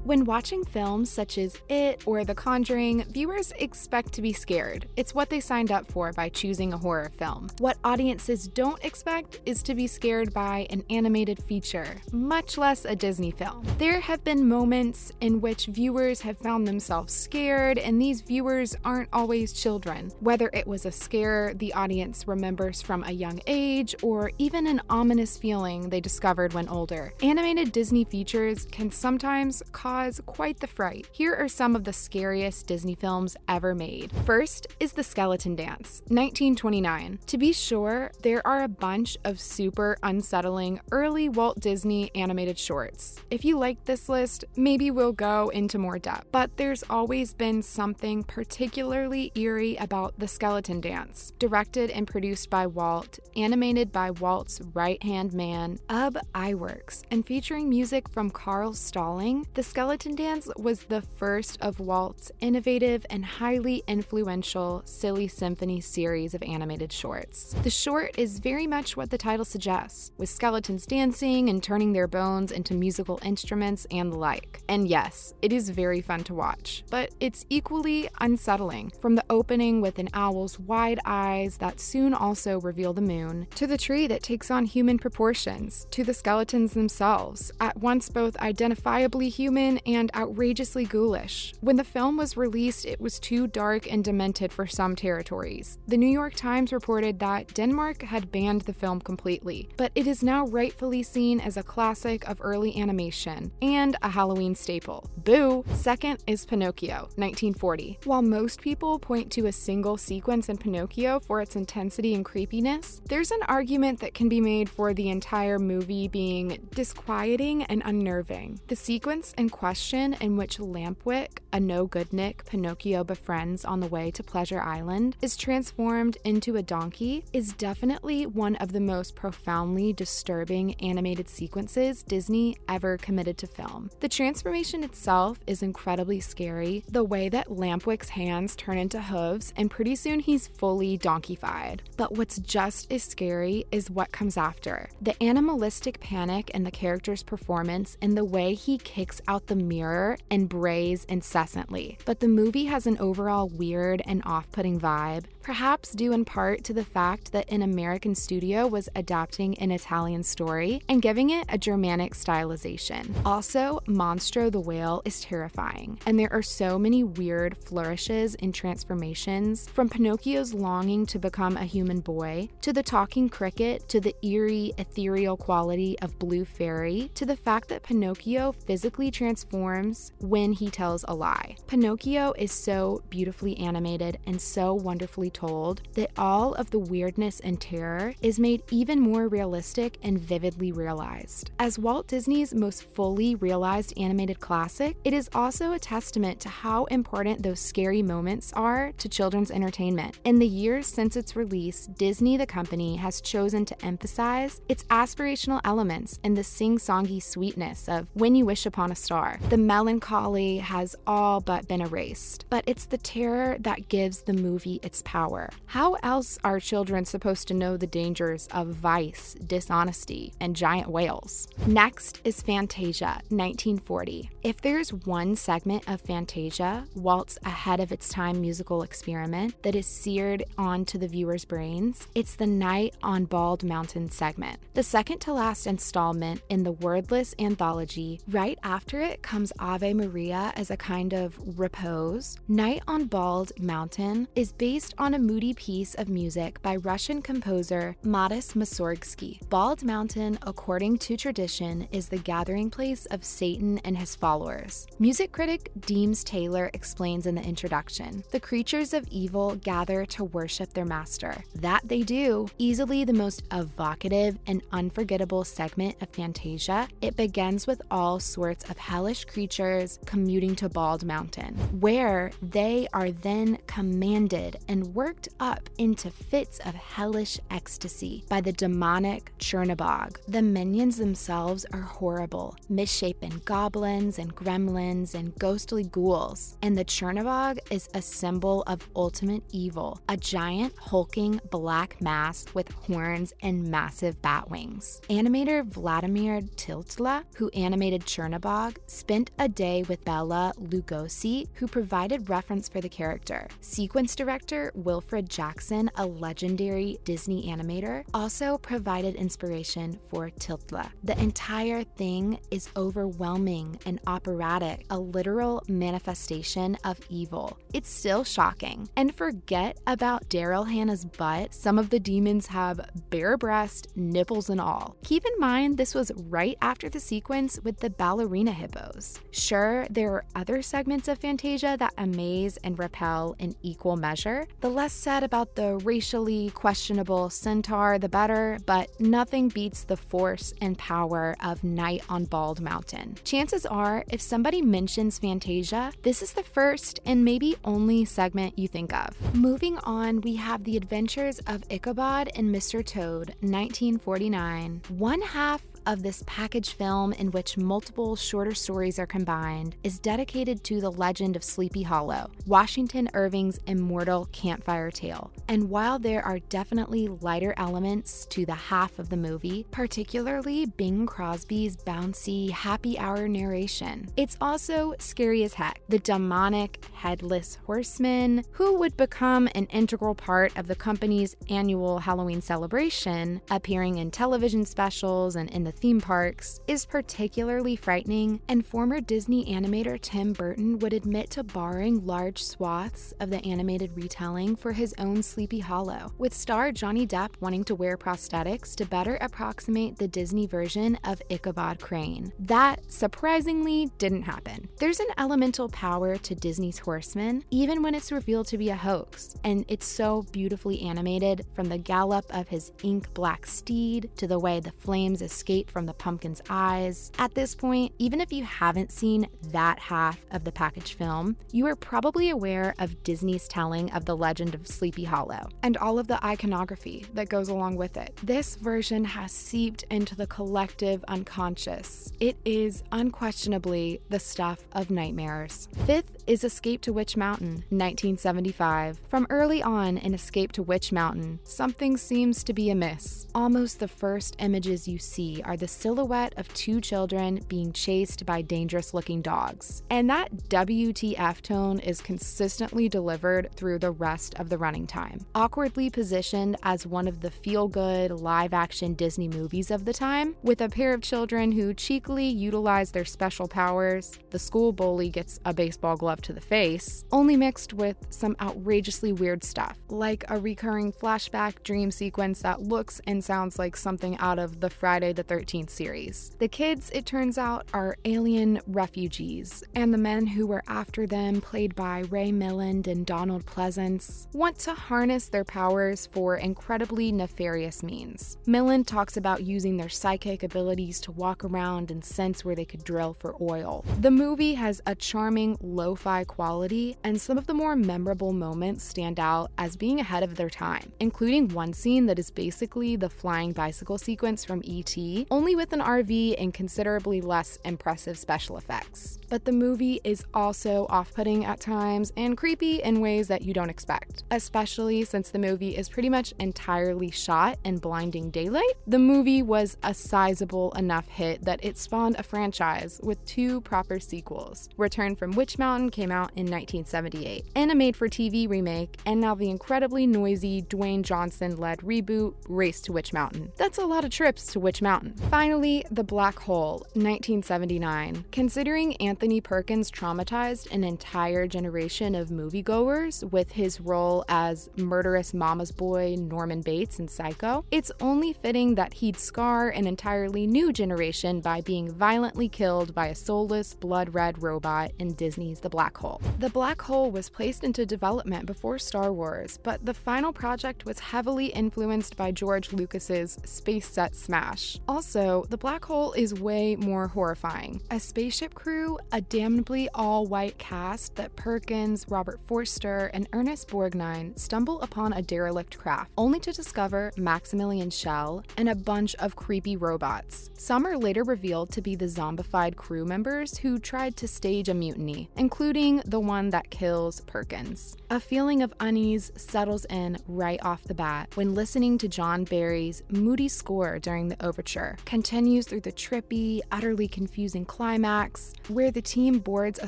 When watching films such as It or The Conjuring, viewers expect to be scared. It's what they signed up for by choosing a horror film. What audiences don't expect is to be scared by an animated feature, much less a Disney film. There have been moments in which viewers have found themselves scared, and these viewers aren't always children. Whether it was a scare the audience remembers from a young age, or even an ominous feeling they discovered when older, animated Disney features can sometimes cause quite the fright. Here are some of the scariest Disney films ever made. First is The Skeleton Dance, 1929. To be sure, there are a bunch of super unsettling early Walt Disney animated shorts. If you like this list, maybe we'll go into more depth. But there's always been something particularly eerie about The Skeleton Dance. Directed and produced by Walt, animated by Walt's right-hand man, Ub Iwerks, and featuring music from Carl Stalling, The Skeleton Dance was the first of Walt's innovative and highly influential Silly Symphony series of animated shorts. The short is very much what the title suggests, with skeletons dancing and turning their bones into musical instruments and the like. And yes, it is very fun to watch, but it's equally unsettling. From the opening with an owl's wide eyes that soon also reveal the moon, to the tree that takes on human proportions, to the skeletons themselves, at once both identifiably human and outrageously ghoulish. When the film was released, it was too dark and demented for some territories. The New York Times reported that Denmark had banned the film completely, but it is now rightfully seen as a classic of early animation and a Halloween staple. Boo! Second is Pinocchio, 1940. While most people point to a single sequence in Pinocchio for its intensity and creepiness, there's an argument that can be made for the entire movie being disquieting and unnerving. The sequence in question, in which Lampwick, a no-good-nick Pinocchio befriends on the way to Pleasure Island, is transformed into a donkey, is definitely one of the most profoundly disturbing animated sequences Disney ever committed to film. The transformation itself is incredibly scary, the way that Lampwick's hands turn into hooves, and pretty soon he's fully donkeyfied. But what's just as scary is what comes after. The animalistic panic in the character's performance and the way he kicks out the mirror and brays incessantly. But the movie has an overall weird and off-putting vibe, perhaps due in part to the fact that an American studio was adapting an Italian story and giving it a Germanic stylization. Also, Monstro the whale is terrifying, and there are so many weird flourishes and transformations, from Pinocchio's longing to become a human boy, to the talking cricket, to the eerie, ethereal quality of Blue Fairy, to the fact that Pinocchio physically transforms when he tells a lie. Pinocchio is so beautifully animated and so wonderfully told that all of the weirdness and terror is made even more realistic and vividly realized. As Walt Disney's most fully realized animated classic, it is also a testament to how important those scary moments are to children's entertainment. In the years since its release, Disney, the company, has chosen to emphasize its aspirational elements and the sing-songy sweetness of When You Wish Upon a Star. The melancholy has all but been erased, but it's the terror that gives the movie its power. How else are children supposed to know the dangers of vice, dishonesty, and giant whales? Next is Fantasia, 1940. If there's one segment of Fantasia, Walt's ahead of its time musical experiment, that is seared onto the viewer's brains, it's the Night on Bald Mountain segment. The second to last installment in the wordless anthology, right after it comes Ave Maria as a kind of repose. Night on Bald Mountain is based on a moody piece of music by Russian composer Modest Mussorgsky. Bald Mountain, according to tradition, is the gathering place of Satan and his followers. Music critic Deems Taylor explains in the introduction, the creatures of evil gather to worship their master. That they do. Easily the most evocative and unforgettable segment of Fantasia, it begins with all sorts of hellish creatures commuting to Bald Mountain, where they are then commanded and worked up into fits of hellish ecstasy by the demonic Chernabog. The minions themselves are horrible, misshapen goblins and gremlins and ghostly ghouls, and the Chernabog is a symbol of ultimate evil, a giant hulking black mass with horns and massive bat wings. Animator Vladimir Tiltla, who animated Chernabog, spent a day with Bela Lugosi, who provided reference for the character. Sequence director Wilfred Jackson, a legendary Disney animator, also provided inspiration for Tiltla. The entire thing is overwhelming and operatic, a literal manifestation of evil. It's still shocking. And forget about Daryl Hannah's butt. Some of the demons have bare breast, nipples and all. Keep in mind this was right after the sequence with the ballerina hippos. Sure, there are other segments of Fantasia that amaze and repel in equal measure. The less said about the racially questionable centaur, the better, but nothing beats the force and power of Night on Bald Mountain. Chances are, if somebody mentions Fantasia, this is the first and maybe only segment you think of. Moving on, we have The Adventures of Ichabod and Mr. Toad, 1949. One half of this package film, in which multiple shorter stories are combined, is dedicated to the legend of Sleepy Hollow, Washington Irving's immortal campfire tale. And while there are definitely lighter elements to the half of the movie, particularly Bing Crosby's bouncy, happy hour narration, it's also scary as heck. The demonic headless horseman, who would become an integral part of the company's annual Halloween celebration, appearing in television specials and in the theme parks, is particularly frightening, and former Disney animator Tim Burton would admit to borrowing large swaths of the animated retelling for his own Sleepy Hollow, with star Johnny Depp wanting to wear prosthetics to better approximate the Disney version of Ichabod Crane. That, surprisingly, didn't happen. There's an elemental power to Disney's horsemen, even when it's revealed to be a hoax, and it's so beautifully animated, from the gallop of his ink black steed to the way the flames escape from the pumpkin's eyes. At this point, even if you haven't seen that half of the package film, you are probably aware of Disney's telling of the legend of Sleepy Hollow and all of the iconography that goes along with it. This version has seeped into the collective unconscious. It is unquestionably the stuff of nightmares. Fifth is Escape to Witch Mountain, 1975. From early on in Escape to Witch Mountain, something seems to be amiss. Almost the first images you see are the silhouette of two children being chased by dangerous-looking dogs. And that WTF tone is consistently delivered through the rest of the running time. Awkwardly positioned as one of the feel-good, live-action Disney movies of the time, with a pair of children who cheekily utilize their special powers, the school bully gets a baseball glove to the face, only mixed with some outrageously weird stuff, like a recurring flashback dream sequence that looks and sounds like something out of the Friday the 13th series. The kids, it turns out, are alien refugees, and the men who were after them, played by Ray Milland and Donald Pleasance, want to harness their powers for incredibly nefarious means. Milland talks about using their psychic abilities to walk around and sense where they could drill for oil. The movie has a charming lo-fi quality, and some of the more memorable moments stand out as being ahead of their time, including one scene that is basically the flying bicycle sequence from E.T., only with an RV and considerably less impressive special effects. But the movie is also off-putting at times and creepy in ways that you don't expect, especially since the movie is pretty much entirely shot in blinding daylight. The movie was a sizable enough hit that it spawned a franchise with two proper sequels. Return from Witch Mountain came out in 1978, and a made-for-TV remake, and now the incredibly noisy Dwayne Johnson-led reboot, Race to Witch Mountain. That's a lot of trips to Witch Mountain. Finally, The Black Hole, 1979. Considering Anthony Perkins traumatized an entire generation of moviegoers with his role as murderous mama's boy Norman Bates in Psycho, it's only fitting that he'd scar an entirely new generation by being violently killed by a soulless, blood-red zombified robot in Disney's The Black Hole. The Black Hole was placed into development before Star Wars, but the final project was heavily influenced by George Lucas's space set smash. Also, The Black Hole is way more horrifying. A spaceship crew, a damnably all-white cast that Perkins, Robert Forster, and Ernest Borgnine stumble upon a derelict craft, only to discover Maximilian Schell and a bunch of creepy robots. Some are later revealed to be the zombified crew members who tried to stage a mutiny, including the one that kills Perkins. A feeling of unease settles in right off the bat when listening to John Barry's moody score during the overture continues through the trippy, utterly confusing climax, where the team boards a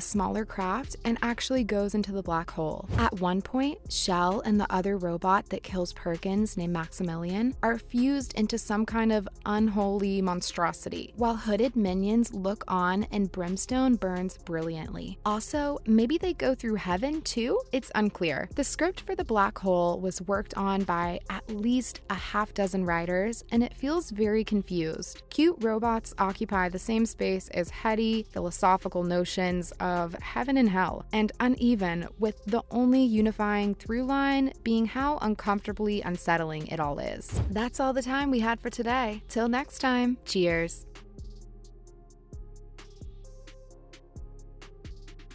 smaller craft and actually goes into the black hole. At one point, Schell and the other robot that kills Perkins, named Maximilian, are fused into some kind of unholy monstrosity, while hooded minions look on and brimstone burns brilliantly. Also, maybe they go through heaven too? It's unclear. The script for The Black Hole was worked on by at least a half dozen writers, and it feels very confused. Cute robots occupy the same space as heady, philosophical notions of heaven and hell, and uneven, with the only unifying through line being how uncomfortably unsettling it all is. That's all the time we had for today. Till next time, cheers!